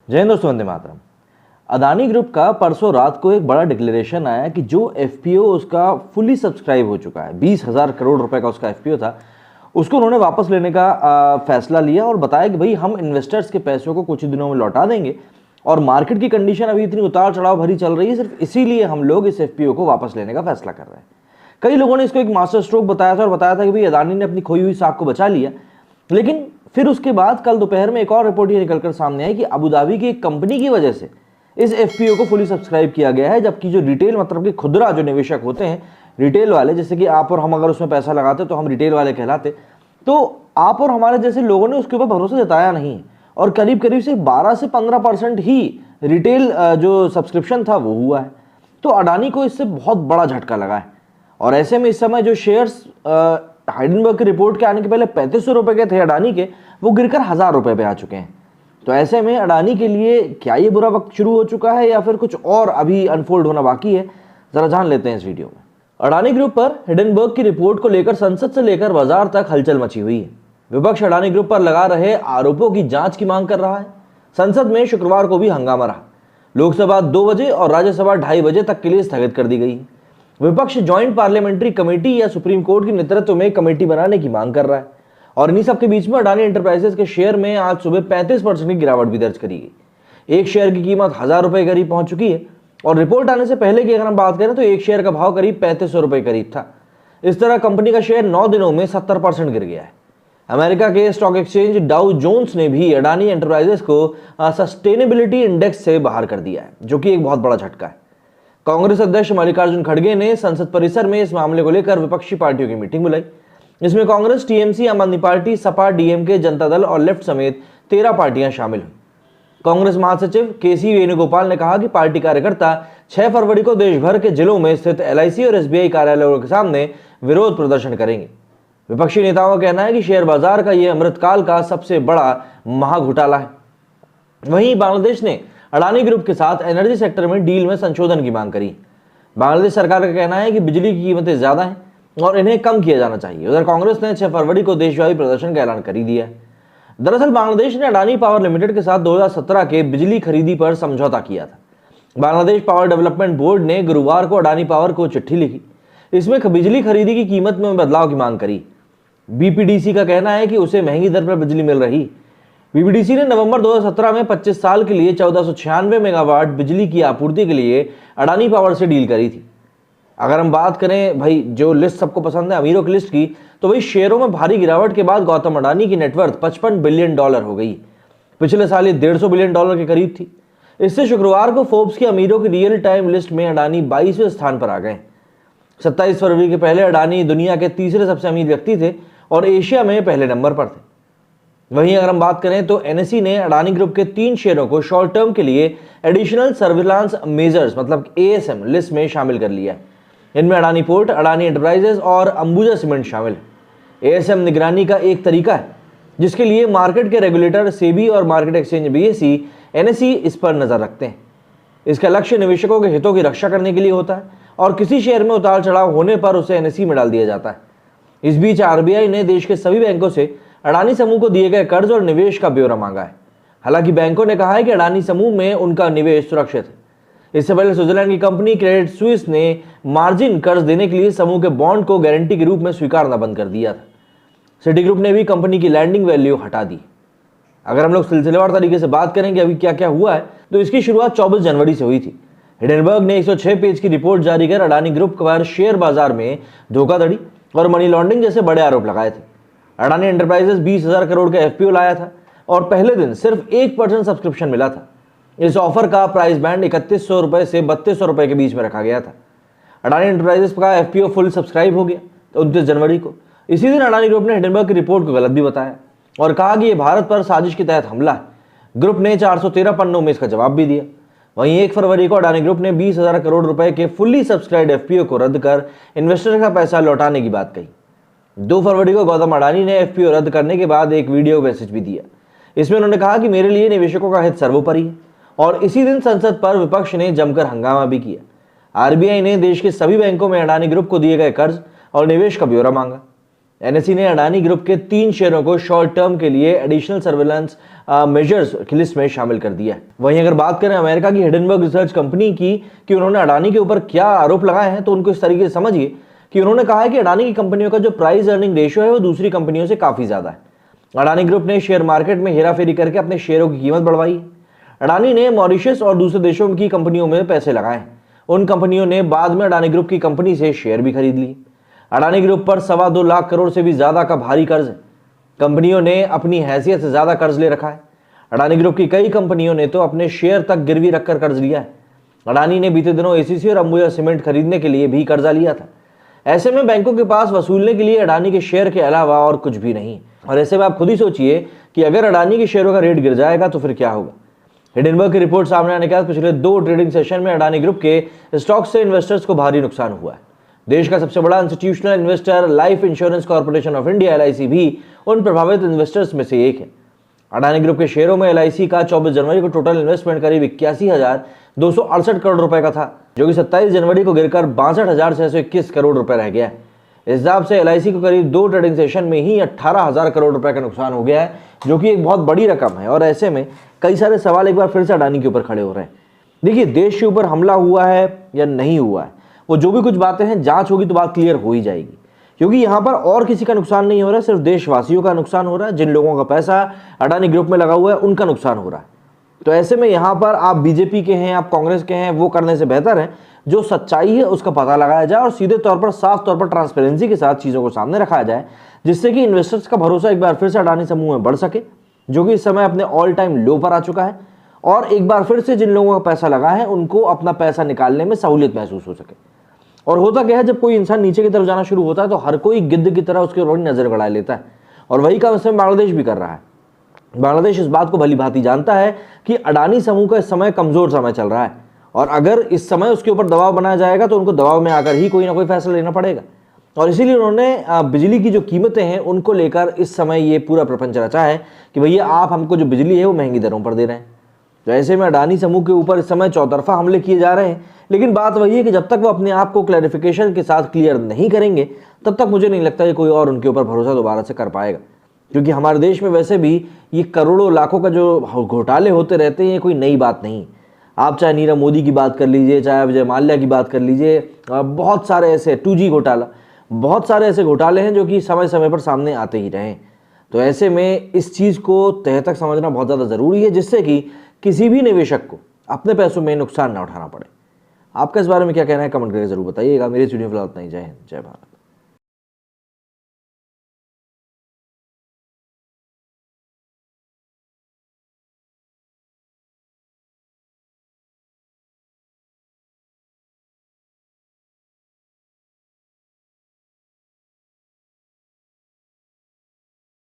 जय हिंद दोस्तों, वंदे मातरम। अदानी ग्रुप का परसों रात को एक बड़ा डिक्लेरेशन आया कि जो एफपीओ उसका फुली सब्सक्राइब हो चुका है, 20,000 करोड़ रुपए का उसका एफपीओ था, उसको उन्होंने वापस लेने का फैसला लिया और बताया कि भाई हम इन्वेस्टर्स के पैसों को कुछ ही दिनों में लौटा देंगे और मार्केट की कंडीशन अभी इतनी उतार चढ़ाव भरी चल रही है, सिर्फ इसीलिए हम लोग इस एफपीओ को वापस लेने का फैसला कर रहे हैं। कई लोगों ने इसको एक मास्टर स्ट्रोक बताया था और बताया था कि भाई अदानी ने अपनी खोई हुई साख को बचा लिया। लेकिन फिर उसके बाद कल दोपहर में एक और रिपोर्ट ये निकलकर सामने आई कि अबू धाबी की एक कंपनी की वजह से इस एफपीओ को फुली सब्सक्राइब किया गया है, जबकि जो रिटेल मतलब कि खुदरा जो निवेशक होते हैं, रिटेल वाले, जैसे कि आप और हम अगर उसमें पैसा लगाते तो हम रिटेल वाले कहलाते, तो आप और हमारे जैसे लोगों ने उसके ऊपर भरोसा जताया नहीं और करीब करीब से 12 से 15% ही रिटेल जो सब्सक्रिप्शन था वो हुआ है। तो अडानी को इससे बहुत बड़ा झटका लगा है और ऐसे में इस समय जो शेयर्स हाइडेनबर्ग की रिपोर्ट के आने के पहले 3500 रुपए के थे अडानी के, वो गिरकर 1000 रुपए पे आ चुके हैं। तो ऐसे में अडानी के लिए क्या ये बुरा वक्त शुरू हो चुका है या फिर कुछ और अभी अनफोल्ड होना बाकी है, जरा जान लेते हैं इस वीडियो में। अडानी ग्रुप पर हिडेनबर्ग की रिपोर्ट को लेकर संसद से लेकर बाजार तक हलचल मची हुई है। विपक्ष अडानी ग्रुप पर लगा रहे आरोपों की जांच की मांग कर रहा है। संसद में शुक्रवार को भी हंगामा रहा। लोकसभा 2 बजे और राज्यसभा 2:30 बजे तक के लिए स्थगित कर दी गई। विपक्ष ज्वाइंट पार्लियामेंट्री कमेटी या सुप्रीम कोर्ट के नेतृत्व में कमेटी बनाने की मांग कर रहा है और इन्हीं सबके बीच में अडानी एंटरप्राइजेस के शेयर में आज सुबह 35% की गिरावट भी दर्ज करी गई। एक शेयर की कीमत 1000 रुपए करीब पहुंच चुकी है और रिपोर्ट आने से पहले की अगर हम बात करें तो एक शेयर का भाव करीब 3500 रुपए करीब था। इस तरह कंपनी का शेयर 9 दिनों में 70% गिर गया है। अमेरिका के स्टॉक एक्सचेंज डाउ जोन्स ने भी अडानी एंटरप्राइजेस को सस्टेनेबिलिटी इंडेक्स से बाहर कर दिया है, जो कि एक बहुत बड़ा झटका है। कांग्रेस अध्यक्ष मल्लिकार्जुन खड़गे ने संसद परिसर में इस मामले को लेकर विपक्षी पार्टियों की मीटिंग बुलाई। इसमें कांग्रेस, टीएमसी, आम आदमी पार्टी, सपा, डीएमके, जनता दल और लेफ्ट समेत 13 पार्टियां शामिल हुई। कांग्रेस महासचिव केसी वेणुगोपाल ने कहा कि पार्टी कार्यकर्ता 6 फरवरी को देश भर के जिलों में स्थित एलआईसी और एसबीआई कार्यालयों के सामने विरोध प्रदर्शन करेंगे। विपक्षी नेताओं का कहना है कि शेयर बाजार का यह अमृतकाल का सबसे बड़ा महाघोटाला है। वहीं बांग्लादेश ने अडानी ग्रुप के साथ एनर्जी सेक्टर में डील में संशोधन की मांग करी। बांग्लादेश सरकार का कहना है कि बिजली की कीमतें ज्यादा हैं और इन्हें कम किया जाना चाहिए। उधर कांग्रेस ने 6 फरवरी को देशव्यापी प्रदर्शन का ऐलान कर ही दिया है। दरअसल बांग्लादेश ने अडानी पावर लिमिटेड के साथ 2017 के बिजली खरीदी पर समझौता किया था। बांग्लादेश पावर डेवलपमेंट बोर्ड ने गुरुवार को अडानी पावर को चिट्ठी लिखी। इसमें बिजली खरीदी की कीमत में बदलाव की मांग करी। बीपीडीसी का कहना है कि उसे महंगी दर पर बिजली मिल रही। बीपीडीसी ने नवंबर 2017 में 25 साल के लिए 1496 मेगावाट बिजली की आपूर्ति के लिए अडानी पावर से डील करी थी। अगर हम बात करें भाई जो लिस्ट सबको पसंद है, अमीरों की लिस्ट की, तो भाई शेयरों में भारी गिरावट के बाद गौतम अडानी की नेटवर्थ $55 बिलियन हो गई। पिछले साल ये $150 बिलियन के करीब थी। इससे शुक्रवार को फोर्ब्स की अमीरों की रियल टाइम लिस्ट में अडानी 22वें स्थान पर आ गए। 27 फरवरी के पहले अडानी दुनिया के तीसरे सबसे अमीर व्यक्ति थे और एशिया में पहले नंबर पर थे। वहीं अगर हम बात करें तो एनएसई ने अडानी ग्रुप के 3 शेयरों को शॉर्ट टर्म के लिए एडिशनल सर्विलांस मेजर्स मतलब एएसएम लिस्ट में शामिल कर लिया है। इनमें अडानी पोर्ट, अडानी एंटरप्राइजेस और अंबुजा सीमेंट शामिल है। एएसएम निगरानी का एक तरीका है जिसके लिए मार्केट के रेगुलेटर सेबी और मार्केट एक्सचेंज बीएसई एनएसई इस पर नजर रखते हैं। इसका लक्ष्य निवेशकों के हितों की रक्षा करने के लिए होता है और किसी शेयर में उतार चढ़ाव होने पर उसे एनएसई में डाल दिया जाता है। इस बीच आरबीआई ने देश के सभी बैंकों से अडानी समूह को दिए गए कर्ज और निवेश का ब्यौरा मांगा है। हालांकि बैंकों ने कहा है कि अडानी समूह में उनका निवेश सुरक्षित है। इससे पहले स्विट्जरलैंड की कंपनी क्रेडिट स्विस ने मार्जिन कर्ज देने के लिए समूह के बॉन्ड को गारंटी के रूप में स्वीकारना बंद कर दिया था। सिटी ग्रुप ने भी कंपनी की लैंडिंग वैल्यू हटा दी। अगर हम लोग सिलसिलेवार तरीके से बात करें कि अभी क्या क्या हुआ है, तो इसकी शुरुआत 24 जनवरी से हुई थी। हिडेनबर्ग ने 106 पेज की रिपोर्ट जारी कर अडानी ग्रुप पर शेयर बाजार में धोखाधड़ी और मनी लॉन्ड्रिंग जैसे बड़े आरोप लगाए थे। अडानी एंटरप्राइजेस 20,000 करोड़ का एफपीओ लाया था और पहले दिन सिर्फ 1% सब्सक्रिप्शन मिला था। इस ऑफर का प्राइस बैंड 3100 रुपए से 3200 रुपए के बीच में रखा गया था। अडानी एंटरप्राइजेस का एफपीओ फुल सब्सक्राइब हो गया 29 जनवरी को। इसी दिन अडानी ग्रुप ने हिडेनबर्ग की रिपोर्ट को गलत भी बताया और कहा कि यह भारत पर साजिश के तहत हमला है। ग्रुप ने 413 पन्नों में इसका जवाब भी दिया। वहीं 1 फरवरी को अडानी ग्रुप ने 20,000 करोड़ रुपए के फुल्ली सब्सक्राइब्ड एफपीओ को रद्द कर इन्वेस्टर का पैसा लौटाने की बात कही। 2 फरवरी को गौतम अडानी ने एफपीओ रद्द करने के बाद एक वीडियो मैसेज भी दिया। इसमें उन्होंने कहा कि मेरे लिए निवेशकों का हित सर्वोपरि है और इसी दिन संसद पर विपक्ष ने जमकर हंगामा भी किया। आरबीआई ने देश के सभी बैंकों में अडानी ग्रुप को दिए गए कर्ज और निवेश का ब्यौरा मांगा। एनएसई ने अडानी ग्रुप के 3 शेयरों को शॉर्ट टर्म के लिए एडिशनल सर्वेलेंस मेजर्स की लिस्ट में शामिल कर दिया है। वहीं अगर बात करें अमेरिका की हिडनबर्ग रिसर्च कंपनी की कि उन्होंने अडानी के ऊपर क्या आरोप लगाए हैं, तो उनको इस तरीके से समझिए कि उन्होंने कहा है कि अडानी की कंपनियों का जो प्राइस अर्निंग रेशियो है वो दूसरी कंपनियों से काफी ज्यादा है। अडानी ग्रुप ने शेयर मार्केट में हेराफेरी करके अपने शेयरों की कीमत बढ़वाई है। अडानी ने मॉरिशस और दूसरे देशों की कंपनियों में पैसे लगाए। उन कंपनियों ने बाद में अडानी ग्रुप की कंपनी से शेयर भी खरीद लिए। अडानी ग्रुप पर 2.25 लाख करोड़ से भी ज्यादा का भारी कर्ज है। कंपनियों ने अपनी हैसियत से ज्यादा कर्ज ले रखा है। अडानी ग्रुप की कई कंपनियों ने तो अपने शेयर तक गिरवी रखकर कर्ज लिया है। अडानी ने बीते दिनों एसीसी और अंबुजा सीमेंट खरीदने के लिए भी कर्जा लिया था। ऐसे में बैंकों के पास वसूलने के लिए अडानी के शेयर के अलावा और कुछ भी नहीं। और ऐसे में आप खुद ही सोचिए कि अगर अडानी के शेयरों का रेट गिर जाएगा तो फिर क्या होगा। हिडनबर्ग की रिपोर्ट सामने आने के बाद पिछले 2 ट्रेडिंग सेशन में अडानी ग्रुप के स्टॉक से इन्वेस्टर्स को भारी नुकसान हुआ है। देश का सबसे बड़ा institutional investor life insurance corporation of India LIC भी उन प्रभावित इन्वेस्टर्स में से एक है। अडानी ग्रुप के शेयरों में LIC का 24 जनवरी को टोटल इन्वेस्टमेंट करीब 81,268 करोड़ रुपए का था, जो कि 27 जनवरी को गिरकर 62,621 करोड़ रुपए रह गया है। इस हिसाब से LIC को करीब 2 ट्रेडिंग सेशन में ही 18,000 करोड़ रुपए का नुकसान हो गया है, जो कि एक बहुत बड़ी रकम है। और ऐसे में कई सारे सवाल एक बार फिर से अडानी के ऊपर खड़े हो रहे हैं। देखिए, देश के ऊपर हमला हुआ है या नहीं हुआ है, वो जो भी कुछ बातें हैं, जांच होगी तो बात क्लियर हो ही जाएगी। क्योंकि यहाँ पर और किसी का नुकसान नहीं हो रहा है, सिर्फ देशवासियों का नुकसान हो रहा है। जिन लोगों का पैसा अडानी ग्रुप में लगा हुआ है उनका नुकसान हो रहा है। तो ऐसे में यहाँ पर आप बीजेपी के हैं, आप कांग्रेस के हैं, वो करने से बेहतर है जो सच्चाई है उसका पता लगाया जाए और सीधे तौर पर, साफ तौर पर, ट्रांसपेरेंसी के साथ चीज़ों को सामने रखा जाए, जिससे कि इन्वेस्टर्स का भरोसा एक बार फिर से अडानी समूह में बढ़ सके, जो कि इस समय अपने ऑल टाइम लो पर आ चुका है। और एक बार फिर से जिन लोगों का पैसा लगा है उनको अपना पैसा निकालने में सहूलियत महसूस हो सके। और होता क्या है, जब कोई इंसान नीचे की तरफ जाना शुरू होता है तो हर कोई गिद्ध की तरह उसके ऊपर नजर गड़ा लेता है। और वही काम इस समय बांग्लादेश भी कर रहा है। बांग्लादेश इस बात को भली भांति जानता है कि अडानी समूह का इस समय कमजोर समय चल रहा है, और अगर इस समय उसके ऊपर दबाव बनाया जाएगा तो उनको दबाव में आकर ही कोई ना कोई फैसला लेना पड़ेगा। और इसीलिए उन्होंने बिजली की जो कीमतें हैं उनको लेकर इस समय ये पूरा प्रपंच रचा है कि भैया आप हमको जो बिजली है वो महंगी दरों पर दे रहे हैं। तो ऐसे में अडानी समूह के ऊपर इस समय चौतरफा हमले किए जा रहे हैं। लेकिन बात वही है कि जब तक वो अपने आप को क्लैरिफिकेशन के साथ क्लियर नहीं करेंगे, तब तक मुझे नहीं लगता कि कोई और उनके ऊपर भरोसा दोबारा से कर पाएगा। क्योंकि हमारे देश में वैसे भी ये करोड़ों लाखों का जो घोटाले होते रहते हैं, ये कोई नई बात नहीं। आप चाहे नीरव मोदी की बात कर लीजिए, चाहे विजय माल्या की बात कर लीजिए, बहुत सारे ऐसे 2G घोटाला, बहुत सारे ऐसे घोटाले हैं जो कि समय समय पर सामने आते ही रहे। तो ऐसे में इस चीज़ को तह तक समझना बहुत ज़्यादा ज़रूरी है, जिससे कि किसी भी निवेशक को अपने पैसों में नुकसान ना उठाना पड़े। आपका इस बारे में क्या कहना है, कमेंट करके जरूर बताइएगा। मेरी वीडियो फिलहाल इतना ही। जय हिंद, जय भारत।